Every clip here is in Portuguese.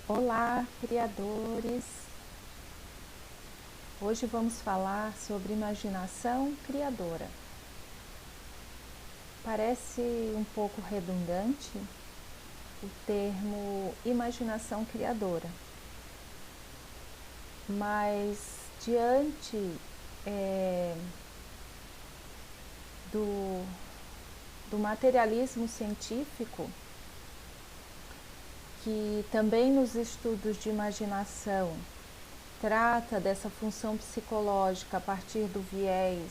Olá, criadores! Hoje vamos falar sobre imaginação criadora. Parece um pouco redundante o termo imaginação criadora, mas diante do materialismo científico, que também nos estudos de imaginação trata dessa função psicológica a partir do viés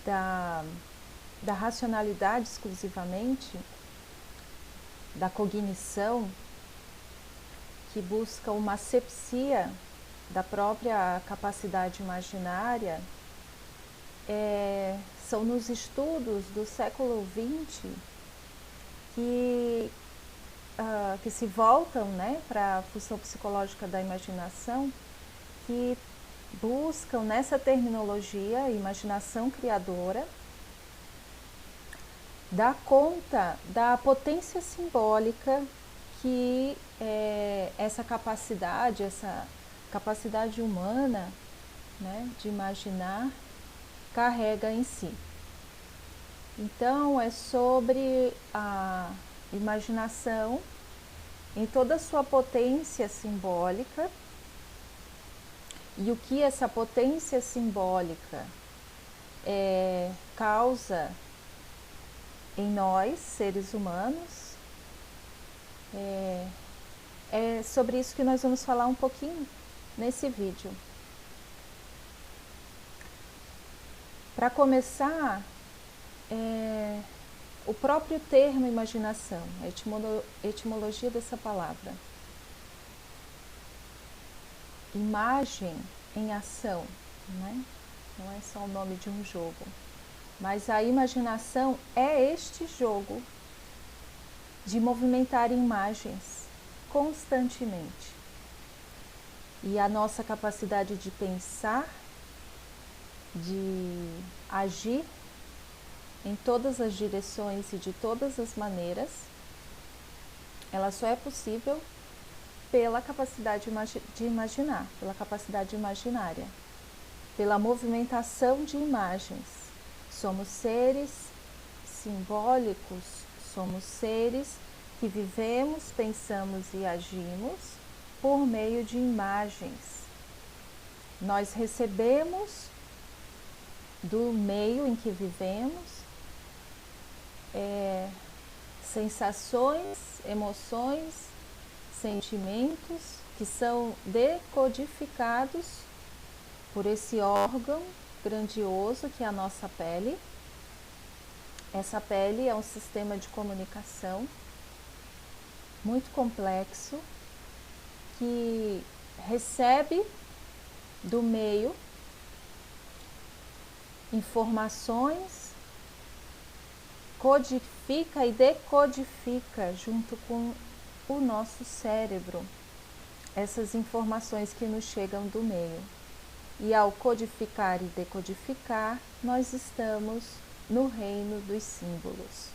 da racionalidade exclusivamente, da cognição, que busca uma asepsia da própria capacidade imaginária, são nos estudos do século XX que se voltam, para a função psicológica da imaginação, que buscam nessa terminologia, imaginação criadora, dar conta da potência simbólica que essa capacidade humana, de imaginar, carrega em si. Então, é sobre a imaginação em toda a sua potência simbólica e o que essa potência simbólica causa em nós, seres humanos. É sobre isso que nós vamos falar um pouquinho nesse vídeo. Para começar, o próprio termo imaginação, a etimologia dessa palavra. Imagem em ação, não é só o nome de um jogo, mas a imaginação é este jogo de movimentar imagens constantemente. E a nossa capacidade de pensar, de agir em todas as direções e de todas as maneiras, ela só é possível pela capacidade de imaginar, pela capacidade imaginária, pela movimentação de imagens. Somos seres simbólicos, somos seres que vivemos, pensamos e agimos por meio de imagens. Nós recebemos do meio em que vivemos sensações, emoções, sentimentos que são decodificados por esse órgão grandioso que é a nossa pele. Essa pele é um sistema de comunicação muito complexo que recebe do meio informações, codifica e decodifica junto com o nosso cérebro essas informações que nos chegam do meio. E ao codificar e decodificar, nós estamos no reino dos símbolos.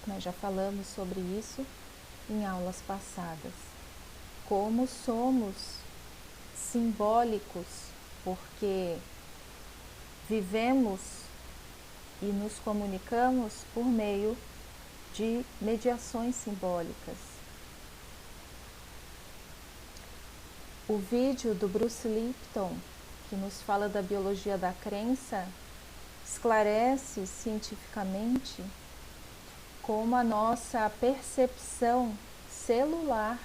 Nós já falamos sobre isso em aulas passadas. Como somos simbólicos, porque vivemos e nos comunicamos por meio de mediações simbólicas. O vídeo do Bruce Lipton, que nos fala da biologia da crença, esclarece cientificamente como a nossa percepção celular,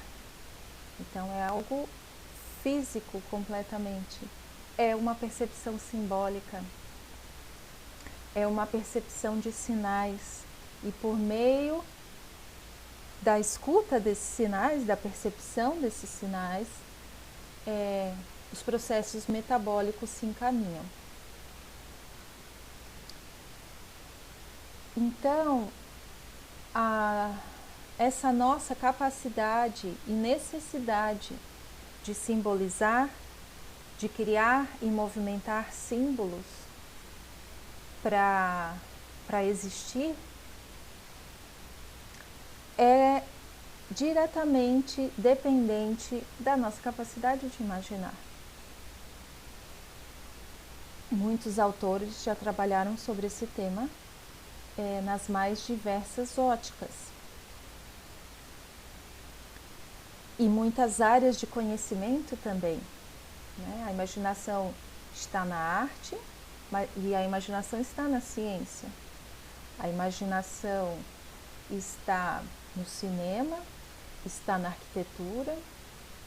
então é algo físico completamente, é uma percepção simbólica, é uma percepção de sinais, e por meio da escuta desses sinais, da percepção desses sinais, os processos metabólicos se encaminham. Então, essa nossa capacidade e necessidade de simbolizar, de criar e movimentar símbolos para existir, é diretamente dependente da nossa capacidade de imaginar. Muitos autores já trabalharam sobre esse tema nas mais diversas óticas. E muitas áreas de conhecimento também. Né? A imaginação está na arte e a imaginação está na ciência. A imaginação está no cinema, está na arquitetura,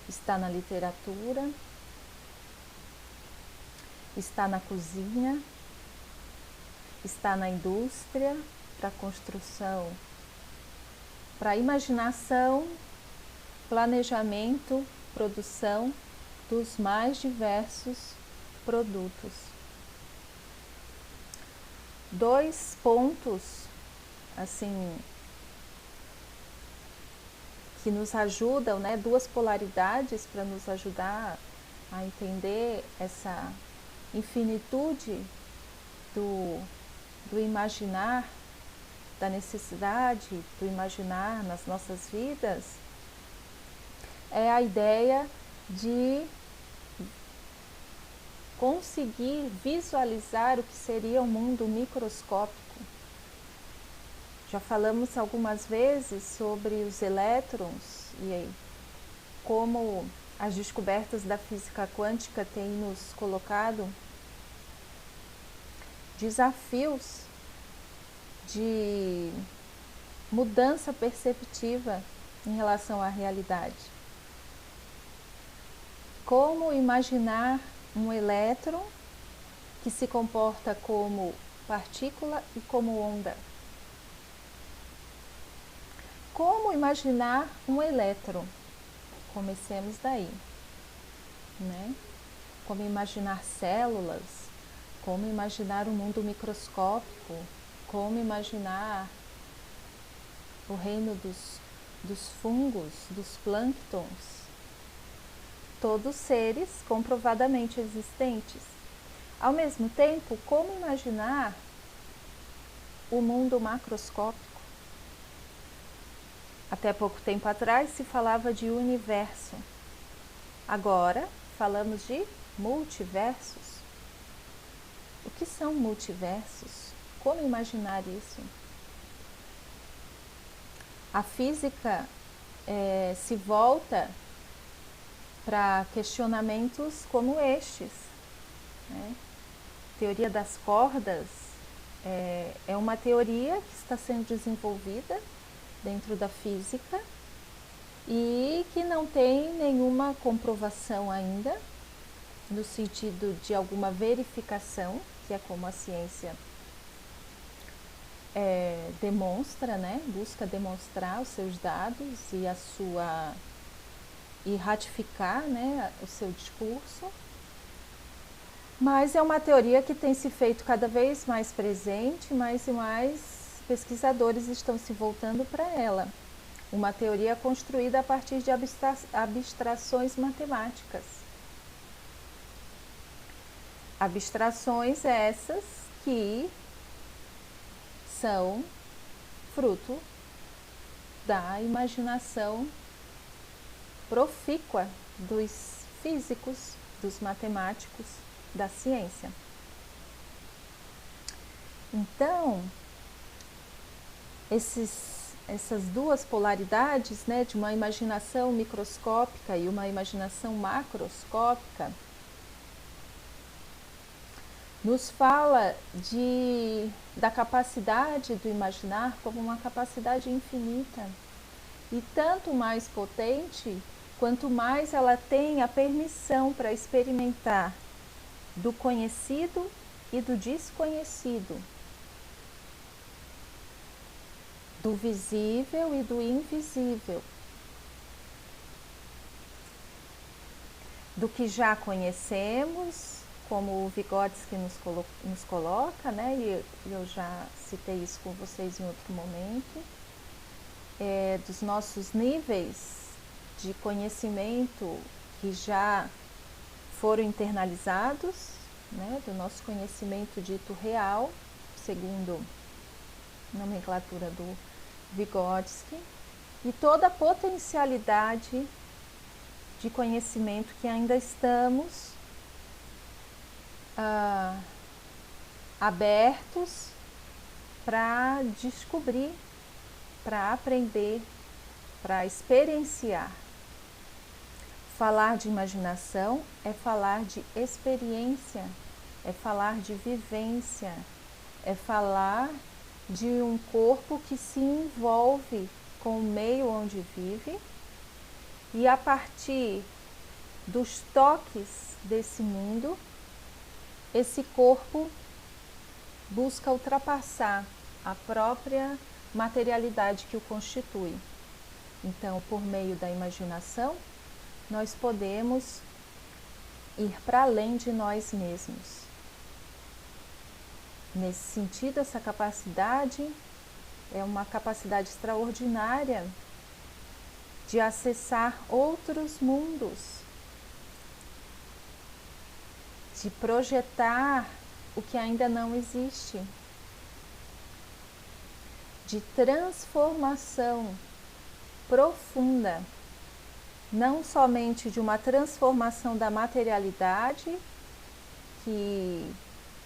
está na literatura, está na cozinha, está na indústria, para a construção, para a imaginação, planejamento, produção dos mais diversos produtos. 2 pontos, assim, que nos ajudam, né, 2 polaridades para nos ajudar a entender essa infinitude do imaginar, da necessidade do imaginar nas nossas vidas, é a ideia de conseguir visualizar o que seria um mundo microscópico. Já falamos algumas vezes sobre os elétrons e como as descobertas da física quântica têm nos colocado desafios de mudança perceptiva em relação à realidade. Como imaginar um elétron que se comporta como partícula e como onda? Como imaginar um elétron? Comecemos daí, né? Como imaginar células, como imaginar um mundo microscópico, como imaginar o reino dos fungos, dos plânctons, todos seres comprovadamente existentes. Ao mesmo tempo, como imaginar o mundo macroscópico? Até pouco tempo atrás se falava de universo. Agora falamos de multiversos. O que são multiversos? Como imaginar isso? A física se volta para questionamentos como estes. Né? Teoria das cordas é uma teoria que está sendo desenvolvida dentro da física e que não tem nenhuma comprovação ainda, no sentido de alguma verificação, que é como a ciência demonstra, né? Busca demonstrar os seus dados e ratificar, né, o seu discurso. Mas é uma teoria que tem se feito cada vez mais presente, mais e mais pesquisadores estão se voltando para ela. Uma teoria construída a partir de abstrações matemáticas. Abstrações essas que são fruto da imaginação profícua dos físicos, dos matemáticos, da ciência. Então, essas 2 polaridades, né, de uma imaginação microscópica e uma imaginação macroscópica, nos fala da capacidade do imaginar como uma capacidade infinita e tanto mais potente quanto mais ela tem a permissão para experimentar do conhecido e do desconhecido, do visível e do invisível, do que já conhecemos, como o Vygotsky nos coloca, né? E eu já citei isso com vocês em outro momento, dos nossos níveis de conhecimento que já foram internalizados, né? Do nosso conhecimento dito real, segundo a nomenclatura do Vygotsky, e toda a potencialidade de conhecimento que ainda estamos abertos para descobrir, para aprender, para experienciar. Falar de imaginação é falar de experiência, é falar de vivência, é falar de um corpo que se envolve com o meio onde vive e a partir dos toques desse mundo, esse corpo busca ultrapassar a própria materialidade que o constitui. Então, por meio da imaginação, nós podemos ir para além de nós mesmos. Nesse sentido, essa capacidade é uma capacidade extraordinária de acessar outros mundos, de projetar o que ainda não existe, de transformação profunda, não somente de uma transformação da materialidade que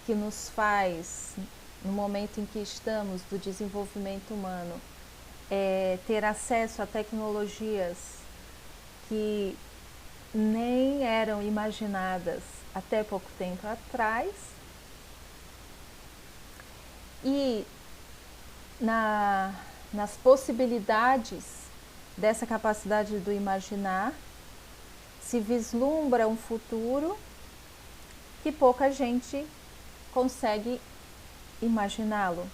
nos faz, no momento em que estamos do desenvolvimento humano, ter acesso a tecnologias que nem eram imaginadas até pouco tempo atrás, e nas possibilidades dessa capacidade do imaginar se vislumbra um futuro que pouca gente consegue imaginá-lo,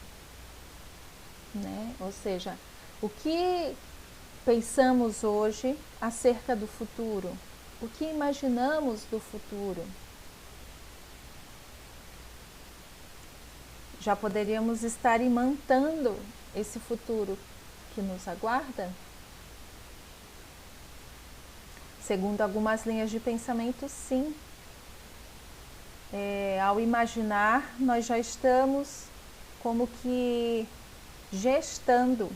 né? Ou seja, o que pensamos hoje acerca do futuro? O que imaginamos do futuro? Já poderíamos estar imantando esse futuro que nos aguarda? Segundo algumas linhas de pensamento, sim. Ao imaginar, nós já estamos como que gestando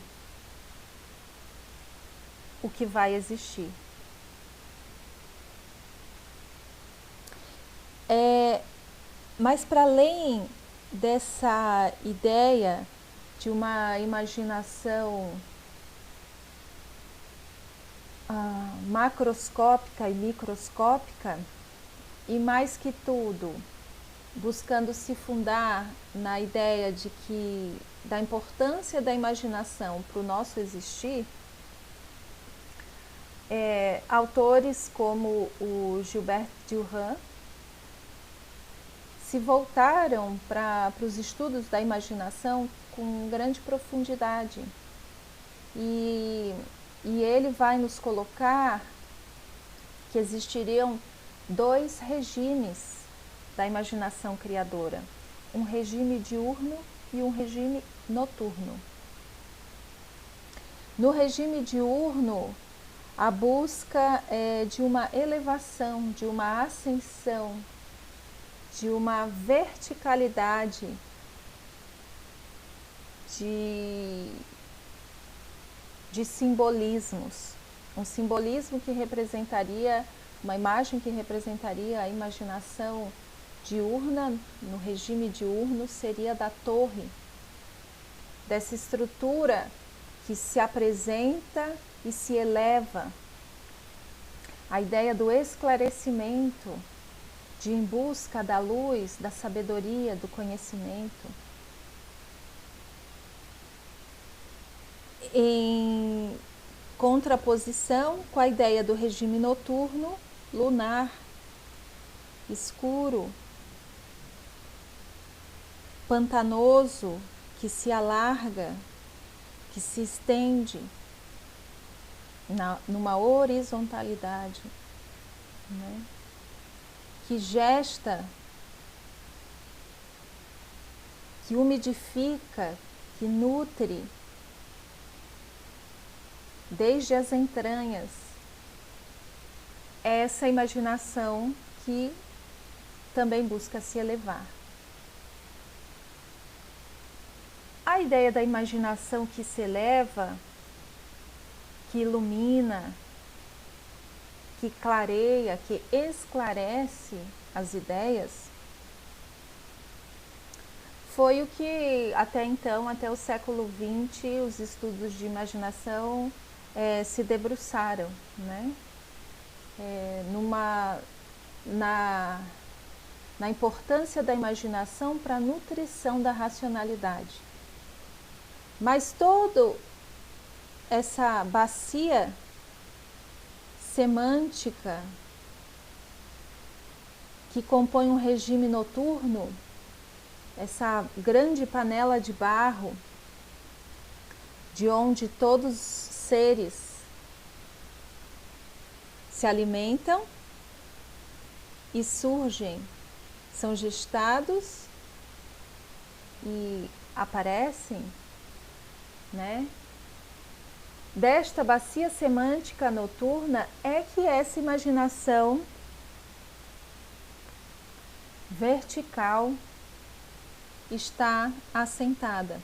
o que vai existir. Mas para além dessa ideia de uma imaginação macroscópica e microscópica, e mais que tudo, buscando se fundar na ideia de que da importância da imaginação para o nosso existir, autores como o Gilbert Durand se voltaram para os estudos da imaginação com grande profundidade. E ele vai nos colocar que existiriam dois regimes da imaginação criadora, um regime diurno e um regime noturno. No regime diurno, a busca é de uma elevação, de uma ascensão, de uma verticalidade, de simbolismos. Um simbolismo que representaria, uma imagem que representaria a imaginação diurna, no regime diurno, seria da torre, dessa estrutura que se apresenta e se eleva. A ideia do esclarecimento, de em busca da luz, da sabedoria, do conhecimento. Em contraposição com a ideia do regime noturno, lunar, escuro, pantanoso, que se alarga, que se estende numa horizontalidade, né? Que gesta, que umidifica, que nutre desde as entranhas essa imaginação que também busca se elevar. A ideia da imaginação que se eleva que ilumina, que clareia, que esclarece as ideias, foi o que até então, até o século XX, os estudos de imaginação se debruçaram, né? Na importância da imaginação para a nutrição da racionalidade. Mas toda essa bacia semântica que compõe um regime noturno, essa grande panela de barro, de onde todos os seres se alimentam e surgem, são gestados e aparecem, né? Desta bacia semântica noturna é que essa imaginação vertical está assentada.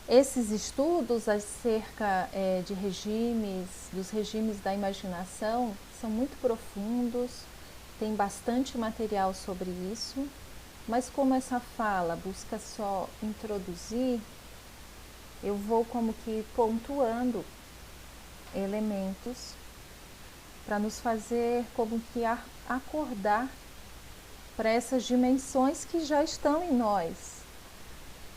Esses estudos acerca de regimes, dos regimes da imaginação, são muito profundos, tem bastante material sobre isso, mas como essa fala busca só introduzir, eu vou como que pontuando elementos para nos fazer como que acordar para essas dimensões que já estão em nós,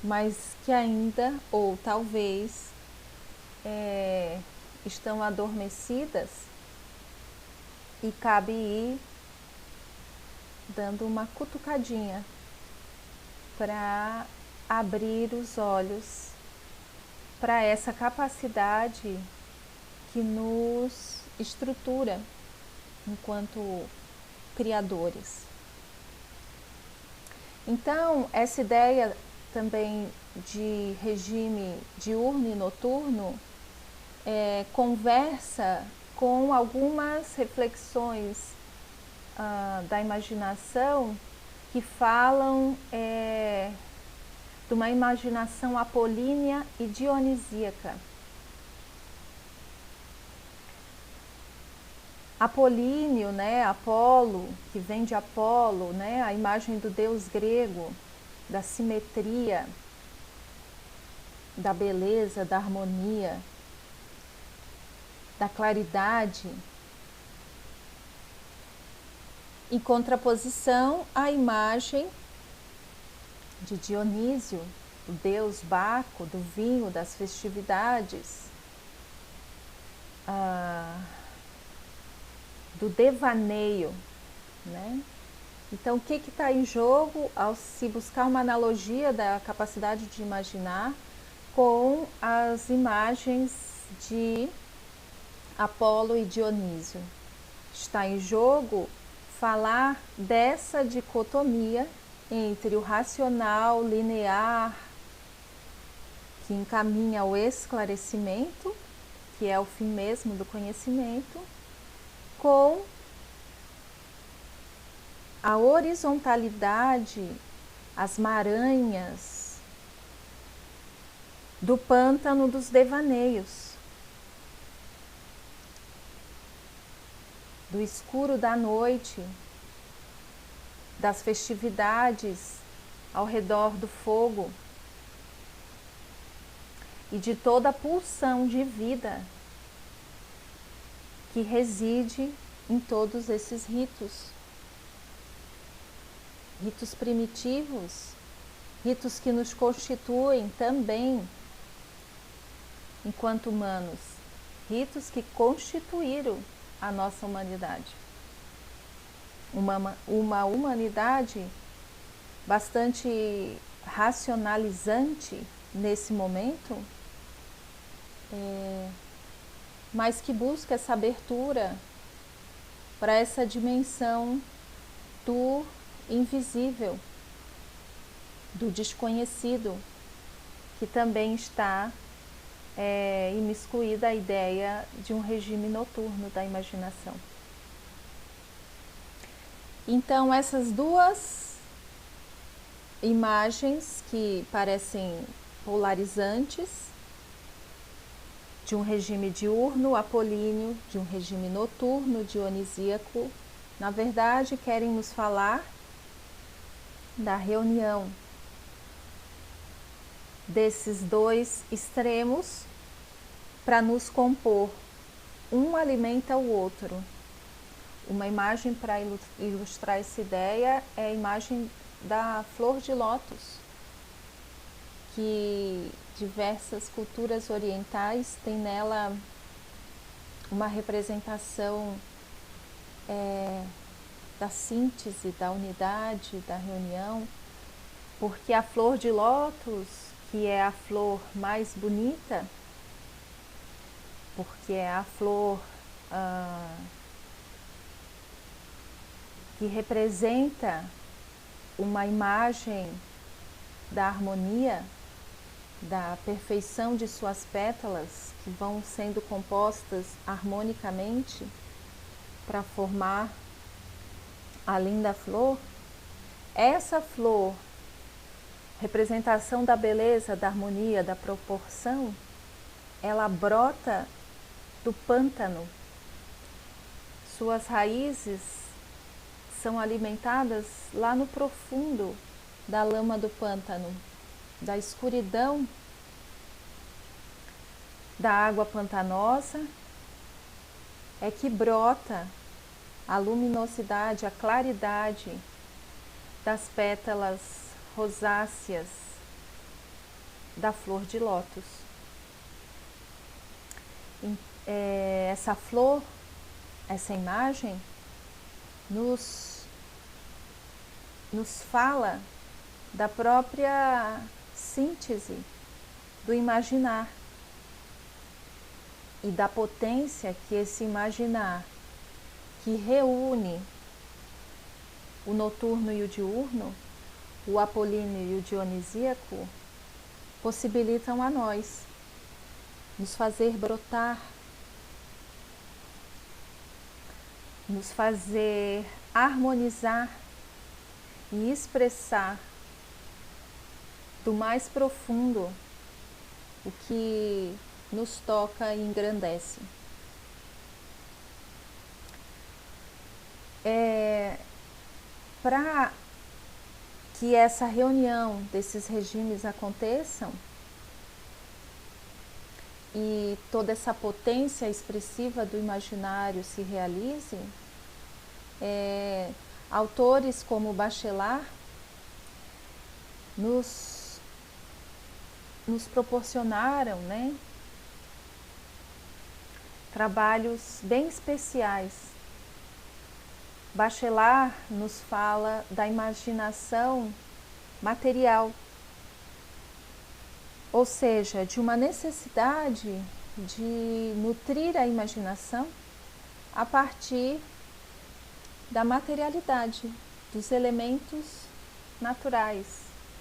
mas que ainda, ou talvez, estão adormecidas e cabe ir dando uma cutucadinha para abrir os olhos para essa capacidade que nos estrutura enquanto criadores. Então, essa ideia também de regime diurno e noturno conversa com algumas reflexões da imaginação que falam de uma imaginação apolínea e dionisíaca. Apolíneo, né, Apolo, que vem de Apolo, né, a imagem do deus grego, da simetria, da beleza, da harmonia, da claridade, em contraposição à imagem de Dionísio, o deus Baco, do vinho, das festividades, do devaneio, né? Então, o que está em jogo ao se buscar uma analogia da capacidade de imaginar com as imagens de Apolo e Dionísio? Está em jogo falar dessa dicotomia entre o racional linear, que encaminha ao esclarecimento, que é o fim mesmo do conhecimento, com a horizontalidade, as maranhas do pântano dos devaneios, do escuro da noite, das festividades ao redor do fogo e de toda a pulsão de vida que reside em todos esses ritos. Ritos primitivos, ritos que nos constituem também enquanto humanos, ritos que constituíram a nossa humanidade. Uma humanidade bastante racionalizante nesse momento, mas que busca essa abertura para essa dimensão do invisível, do desconhecido, que também está imiscuída a ideia de um regime noturno da imaginação. Então, essas duas imagens que parecem polarizantes de um regime diurno, apolíneo, de um regime noturno, dionisíaco, na verdade querem nos falar da reunião desses dois extremos para nos compor. Um alimenta o outro. Uma imagem para ilustrar essa ideia é a imagem da flor de lótus, que diversas culturas orientais têm nela uma representação da síntese, da unidade, da reunião, porque a flor de lótus, que é a flor mais bonita, porque é a flor que representa uma imagem da harmonia, da perfeição de suas pétalas, que vão sendo compostas harmonicamente para formar a linda flor. Essa flor, representação da beleza, da harmonia, da proporção, ela brota do pântano. Suas raízes são alimentadas lá no profundo da lama do pântano, da escuridão da água pantanosa, é que brota a luminosidade, a claridade das pétalas rosáceas da flor de lótus. Essa flor, essa imagem, nos fala da própria síntese do imaginar e da potência que esse imaginar, que reúne o noturno e o diurno, o apolíneo e o dionisíaco, possibilitam a nós nos fazer brotar, nos fazer harmonizar e expressar do mais profundo o que nos toca e engrandece. Para que essa reunião desses regimes aconteçam e toda essa potência expressiva do imaginário se realize, autores como Bachelard nos proporcionaram, trabalhos bem especiais. Bachelard nos fala da imaginação material, ou seja, de uma necessidade de nutrir a imaginação a partir da materialidade, dos elementos naturais,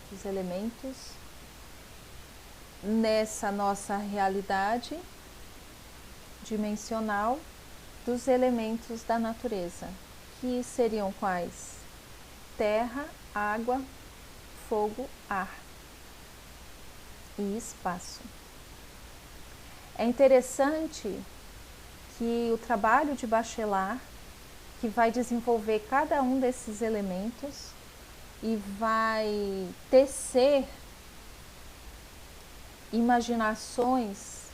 dos elementos nessa nossa realidade dimensional, dos elementos da natureza, que seriam quais? Terra, água, fogo, ar e espaço. É interessante que o trabalho de Bachelard, que vai desenvolver cada um desses elementos e vai tecer imaginações,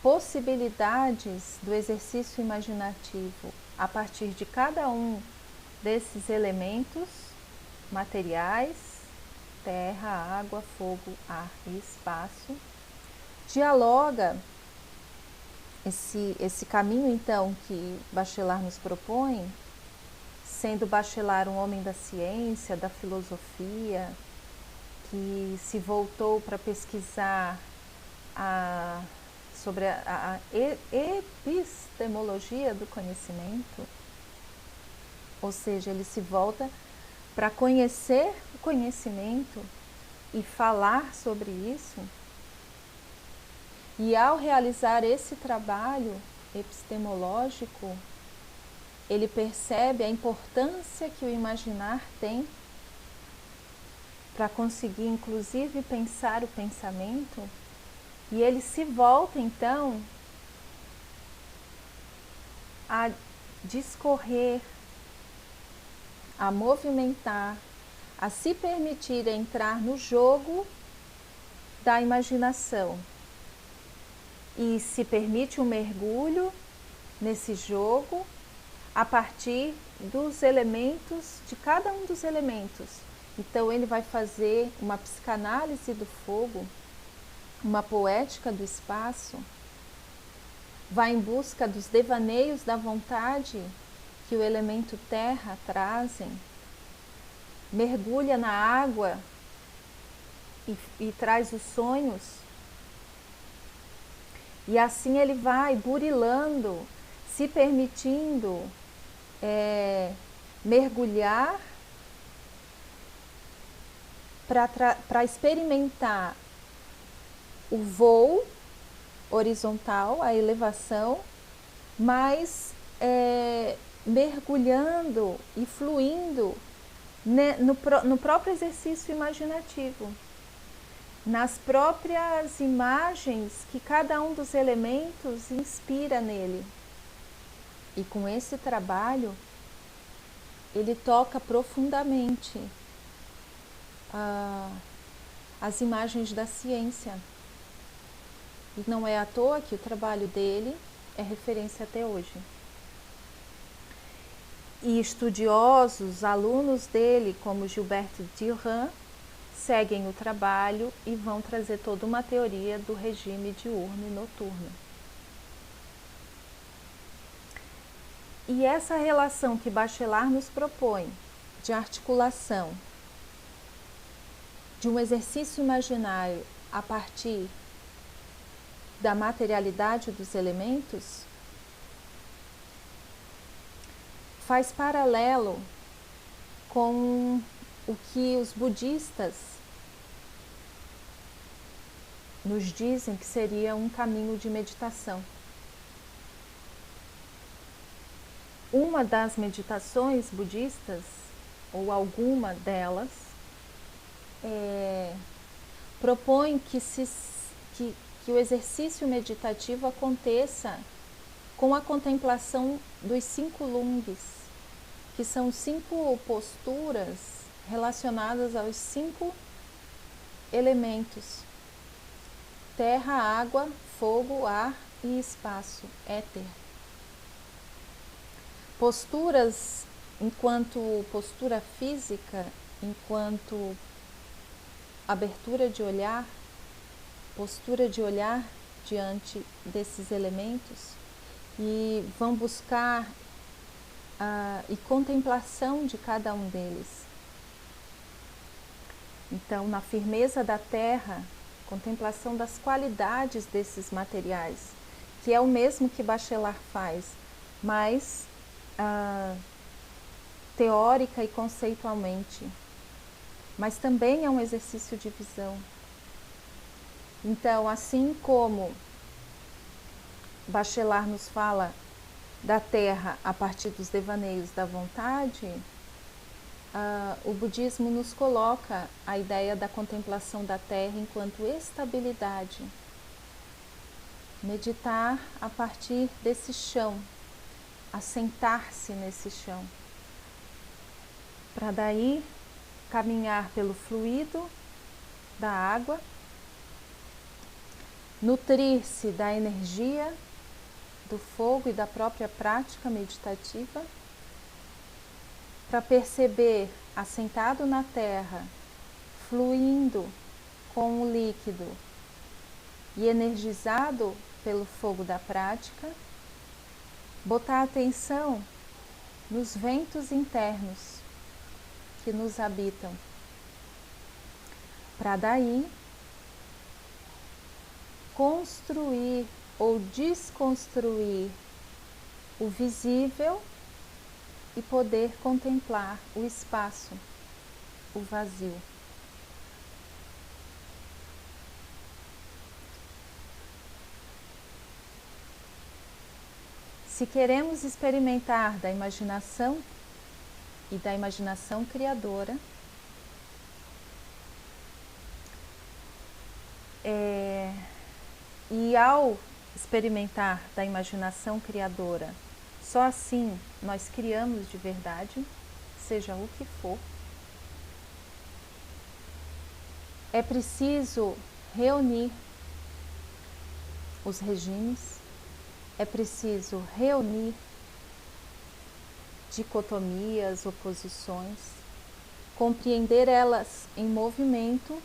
possibilidades do exercício imaginativo a partir de cada um desses elementos materiais, terra, água, fogo, ar e espaço, dialoga esse caminho então que Bachelard nos propõe, sendo Bachelard um homem da ciência, da filosofia, que se voltou para pesquisar sobre a epistemologia do conhecimento, ou seja, ele se volta para conhecer o conhecimento e falar sobre isso. E ao realizar esse trabalho epistemológico, ele percebe a importância que o imaginar tem para conseguir, inclusive, pensar o pensamento E ele se volta então a discorrer, a movimentar, a se permitir entrar no jogo da imaginação. E se permite um mergulho nesse jogo a partir dos elementos, de cada um dos elementos. Então ele vai fazer uma psicanálise do fogo, uma poética do espaço, vai em busca dos devaneios da vontade que o elemento terra trazem, mergulha na água e traz os sonhos. E assim ele vai burilando, se permitindo mergulhar para experimentar o voo horizontal, a elevação, mas mergulhando e fluindo no próprio exercício imaginativo, nas próprias imagens que cada um dos elementos inspira nele. E com esse trabalho, ele toca profundamente as imagens da ciência. E não é à toa que o trabalho dele é referência até hoje. E estudiosos, alunos dele, como Gilbert Durand, seguem o trabalho e vão trazer toda uma teoria do regime diurno e noturno. E essa relação que Bachelard nos propõe de articulação de um exercício imaginário a partir da materialidade dos elementos faz paralelo com o que os budistas nos dizem que seria um caminho de meditação. Uma das meditações budistas, ou alguma delas, propõe que o exercício meditativo aconteça com a contemplação dos 5 lungs, que são 5 posturas relacionadas aos 5 elementos: terra, água, fogo, ar e espaço, éter. Posturas enquanto postura física, enquanto abertura de olhar, postura de olhar diante desses elementos, e vão buscar e contemplação de cada um deles. Então, na firmeza da terra, contemplação das qualidades desses materiais, que é o mesmo que Bachelard faz, mas teórica e conceitualmente, mas também é um exercício de visão. Então, assim como Bachelard nos fala da terra a partir dos devaneios da vontade, o budismo nos coloca a ideia da contemplação da terra enquanto estabilidade. Meditar a partir desse chão, assentar-se nesse chão, para daí caminhar pelo fluido da água, nutrir-se da energia do fogo e da própria prática meditativa, para perceber, assentado na terra, fluindo com o líquido e energizado pelo fogo da prática, botar atenção nos ventos internos que nos habitam, para daí construir ou desconstruir o visível e poder contemplar o espaço, o vazio. Se queremos experimentar da imaginação e da imaginação criadora, E ao experimentar da imaginação criadora, só assim nós criamos de verdade, seja o que for. É preciso reunir os regimes, é preciso reunir dicotomias, oposições, compreender elas em movimento,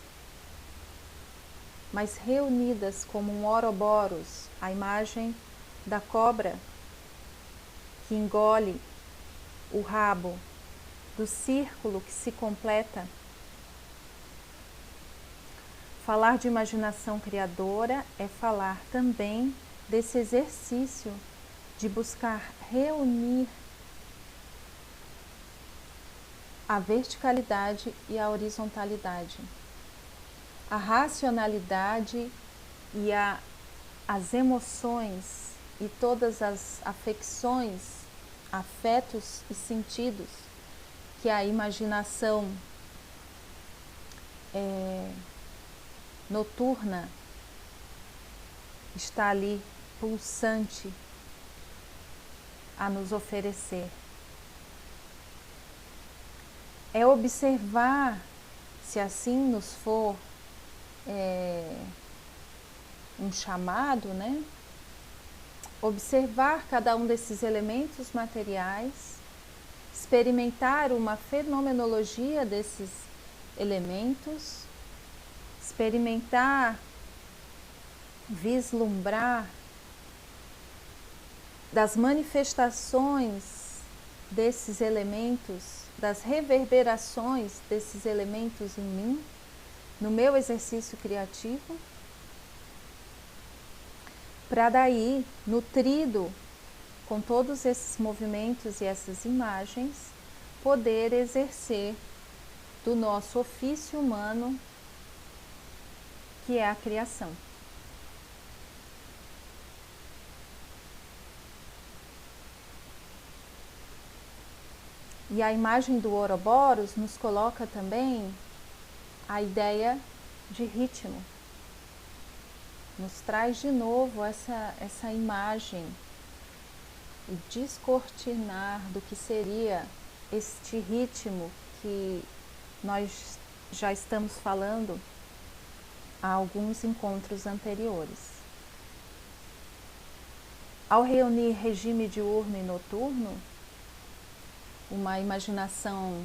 mas reunidas como um Ouroboros, a imagem da cobra que engole o rabo, do círculo que se completa. Falar de imaginação criadora é falar também desse exercício de buscar reunir a verticalidade e a horizontalidade, a racionalidade e as emoções e todas as afecções, afetos e sentidos que a imaginação noturna está ali pulsante a nos oferecer. É observar, se assim nos for um chamado, né? Observar cada um desses elementos materiais, experimentar uma fenomenologia desses elementos, experimentar, vislumbrar das manifestações desses elementos, das reverberações desses elementos em mim, no meu exercício criativo, para daí, nutrido com todos esses movimentos e essas imagens, poder exercer do nosso ofício humano, que é a criação. E a imagem do Ouroboros nos coloca também a ideia de ritmo. Nos traz de novo essa imagem, o descortinar do que seria este ritmo que nós já estamos falando há alguns encontros anteriores. Ao reunir regime diurno e noturno, uma imaginação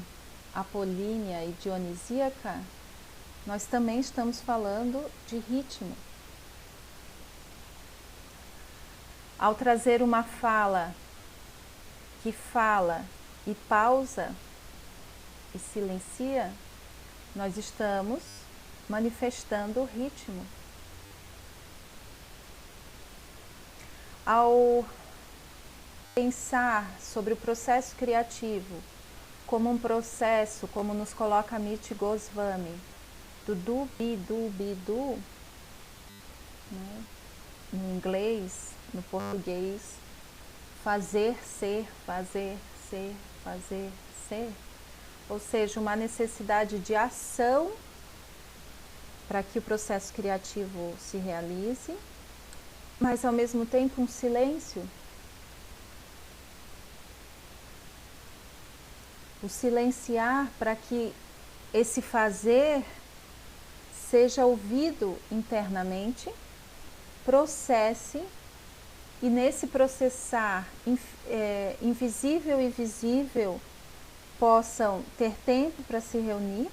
apolínea e dionisíaca, nós também estamos falando de ritmo. Ao trazer uma fala que fala e pausa e silencia, nós estamos manifestando o ritmo. Ao pensar sobre o processo criativo como um processo, como nos coloca Amit Goswami, do do, be, do, né? No inglês, no português, fazer ser, fazer ser, fazer ser, ou seja, uma necessidade de ação para que o processo criativo se realize, mas ao mesmo tempo um silêncio. O silenciar para que esse fazer seja ouvido internamente, processe, e nesse processar invisível e visível possam ter tempo para se reunir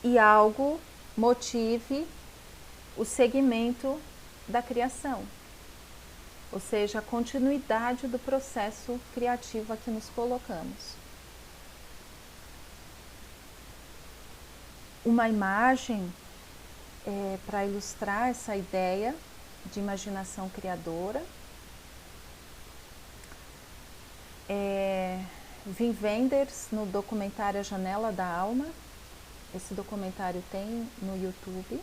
e algo motive o segmento da criação, ou seja, a continuidade do processo criativo a que nos colocamos. Uma imagem para ilustrar essa ideia de imaginação criadora. Wim Wenders, no documentário A Janela da Alma. Esse documentário tem no YouTube,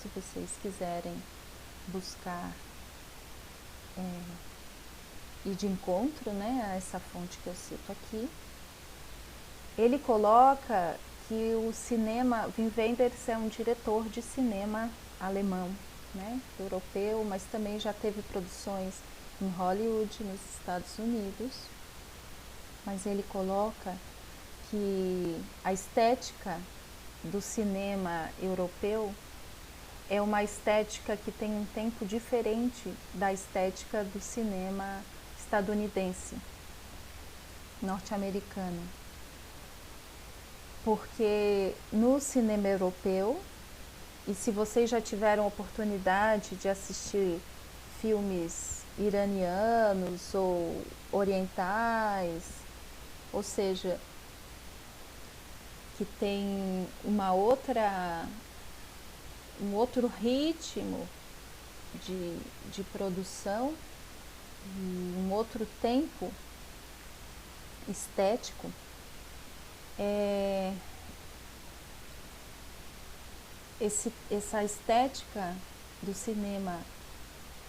se vocês quiserem buscar ir de encontro, né, a essa fonte que eu cito aqui. Ele coloca que o cinema, Wim Wenders é um diretor de cinema alemão, né, europeu, mas também já teve produções em Hollywood, nos Estados Unidos. Mas ele coloca que a estética do cinema europeu é uma estética que tem um tempo diferente da estética do cinema estadunidense, norte-americano. Porque no cinema europeu, e se vocês já tiveram oportunidade de assistir filmes iranianos ou orientais, ou seja, que tem um outro ritmo de produção, um outro tempo estético, essa estética do cinema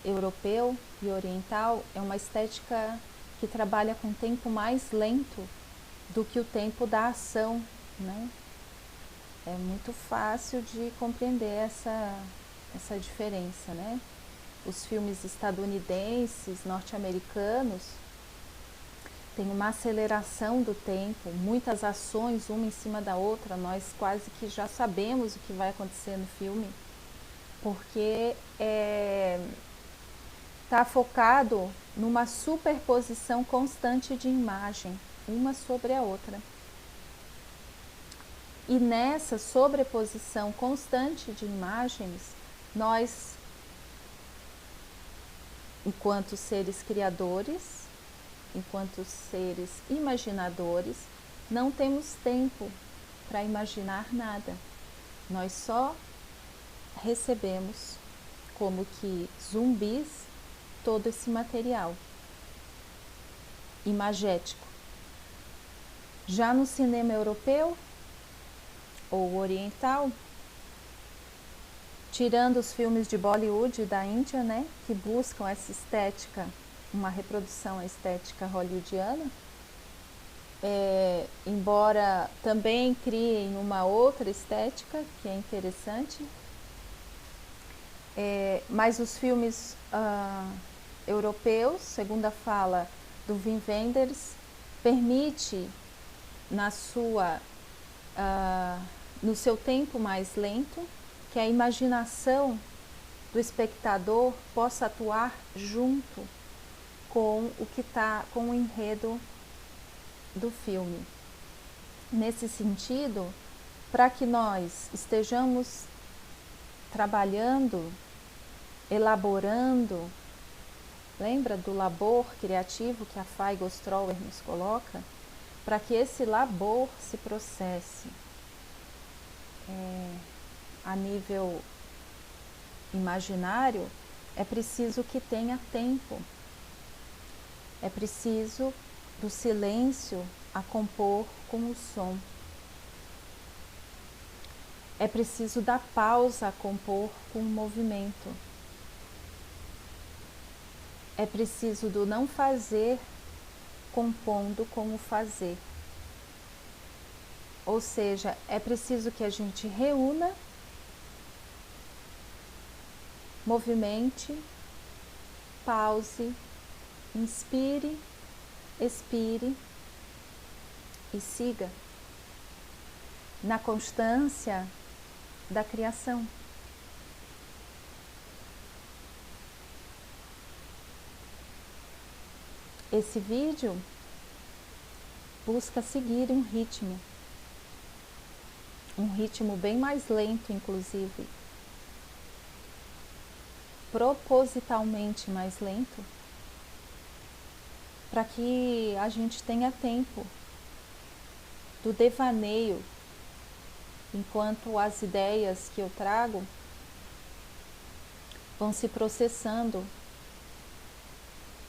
europeu e oriental é uma estética que trabalha com tempo mais lento do que o tempo da ação, né? É muito fácil de compreender essa diferença, né? Os filmes estadunidenses, norte-americanos, tem uma aceleração do tempo, muitas ações uma em cima da outra, nós quase que já sabemos o que vai acontecer no filme, porque está focado numa superposição constante de imagem, uma sobre a outra. E nessa sobreposição constante de imagens, nós, enquanto seres criadores, enquanto seres imaginadores, não temos tempo para imaginar nada. Nós só recebemos, como que zumbis, todo esse material imagético. Já no cinema europeu ou oriental, tirando os filmes de Bollywood e da Índia, né, que buscam essa estética, uma reprodução estética hollywoodiana, embora também criem uma outra estética que é interessante, mas os filmes europeus, segundo a fala do Wim Wenders, permite no seu tempo mais lento que a imaginação do espectador possa atuar junto com com o enredo do filme. Nesse sentido, para que nós estejamos trabalhando, elaborando, lembra do labor criativo que a Feigo Strower nos coloca? Para que esse labor se processe a nível imaginário, é preciso que tenha tempo. É preciso do silêncio a compor com o som. É preciso da pausa a compor com o movimento. É preciso do não fazer compondo com o fazer. Ou seja, é preciso que a gente reúna, movimente, pause, inspire, expire e siga na constância da criação. Esse vídeo busca seguir um ritmo bem mais lento, inclusive, propositalmente mais lento, para que a gente tenha tempo do devaneio, enquanto as ideias que eu trago vão se processando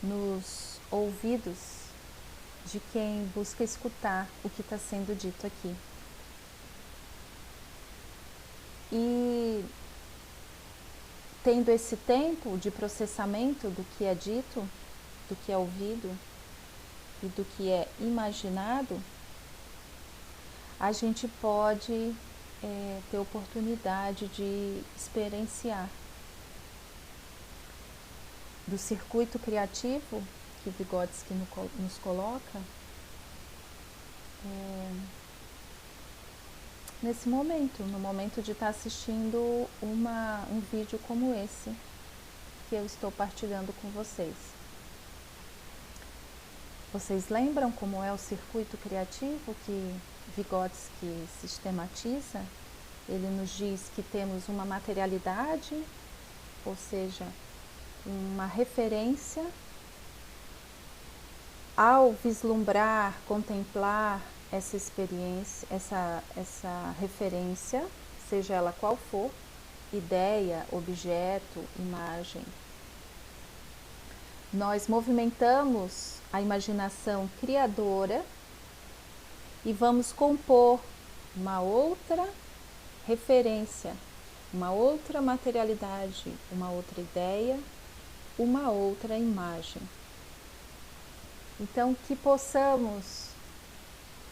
nos ouvidos de quem busca escutar o que está sendo dito aqui. E tendo esse tempo de processamento do que é dito, do que é ouvido e do que é imaginado, a gente pode ter oportunidade de experienciar do circuito criativo que Vygotsky nos coloca nesse momento, no momento de estar assistindo um vídeo como esse que eu estou partilhando com vocês. Vocês lembram como é o circuito criativo que Vygotsky sistematiza? Ele nos diz que temos uma materialidade, ou seja, uma referência. Ao vislumbrar, contemplar essa experiência, essa referência, seja ela qual for, ideia, objeto, imagem, nós movimentamos a imaginação criadora e vamos compor uma outra referência, uma outra materialidade, uma outra ideia, uma outra imagem. Então, que possamos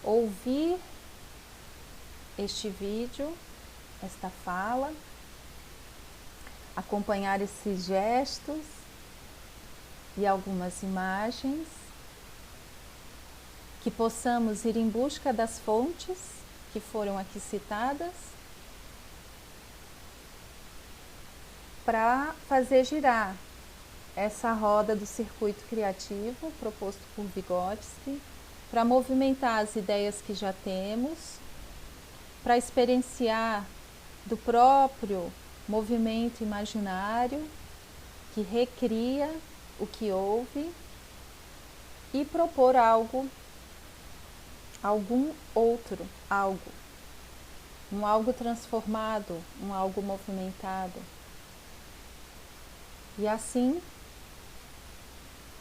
ouvir este vídeo, esta fala, acompanhar esses gestos e algumas imagens, que possamos ir em busca das fontes que foram aqui citadas, para fazer girar essa roda do circuito criativo proposto por Vygotsky, para movimentar as ideias que já temos, para experienciar do próprio movimento imaginário que recria o que houve e propor algo, algum outro algo, um algo transformado, um algo movimentado. E assim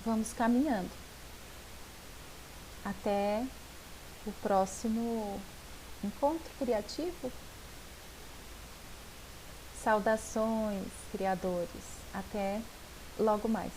vamos caminhando até o próximo encontro criativo. Saudações, criadores. Até logo mais.